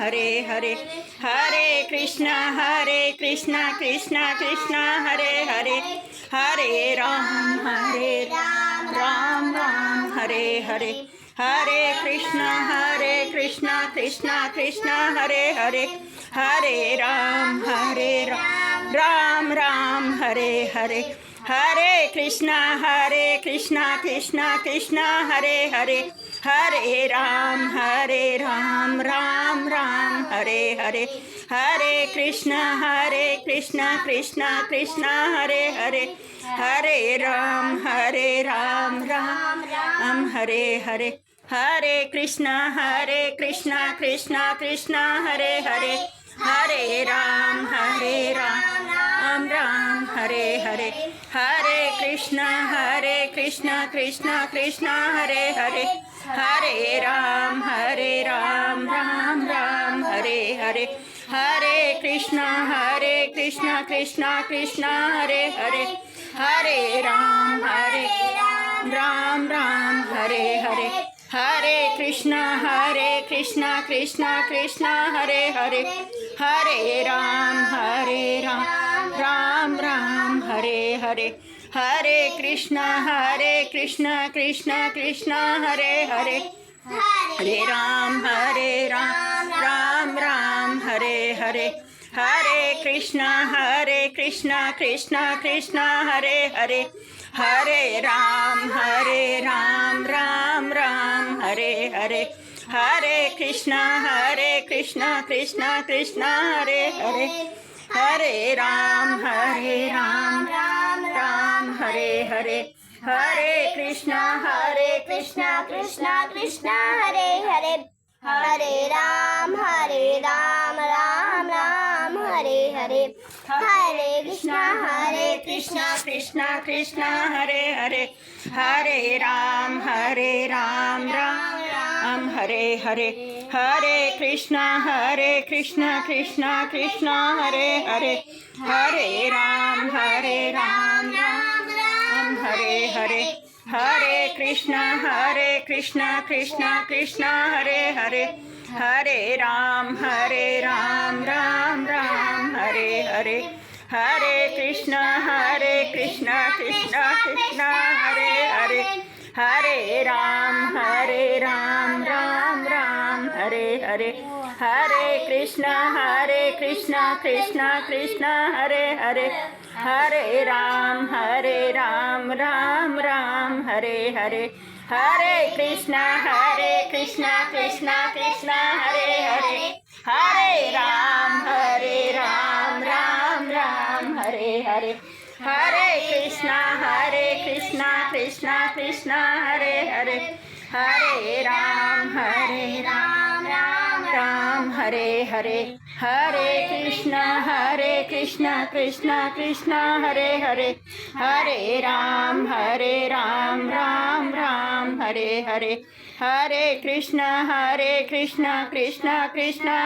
Hare Hare Hare Krishna Krishna Krishna Hare Hare Hare Ram Ram Ram Hare Hare Hare Krishna Krishna Krishna Hare Hare Hare Ram Ram Ram Hare Hare Hare Krishna Krishna Krishna Hare Hare Hare Ram Ram Ram Hare Hare Hare Krishna Krishna Krishna Hare Hare Hare Ram Ram Hare Hare Hare Krishna Krishna Krishna Hare Hare Hare Ram Ram Ram Hare Hare Hare Krishna Krishna Hare Hare Hare Ram Ram Ram Hare Hare Hare Krishna Krishna Hare Hare Hare Ram Ram Hare Hare Hare Krishna Krishna Hare Hare Hare Ram Ram Ram Hare Hare Hare Krishna Krishna Hare Hare Hare Ram Ram Ram Hare Hare Hare Krishna Krishna Hare Hare Hare Ram Ram Ram Hare Hare Hare Krishna Krishna Hare Hare Hare Ram Ram Hare Hare Hare Krishna Krishna Hare Hare Hare Ram Ram Ram Hare Hare Hare Krishna Krishna Hare Hare Hare Ram Ram Hare Hare Hare Krishna Krishna Hare Hare Hare Ram Ram Hare Hare Hare Krishna Krishna Hare Hare Hare Ram Ram Hare Hare Hare Krishna Krishna Hare Hare Hare Ram Ram Hare Hare Hare Krishna Krishna Hare Hare Hare Ram Ram Hare Hare Hare Krishna Krishna Hare Hare Hare Ram Ram Hare Hare Hare Krishna Krishna Hare Hare Hare Ram Ram Hare Hare Hare Krishna Krishna Hare Hare Hare Ram Ram Hare Hare Hare Krishna Krishna Krishna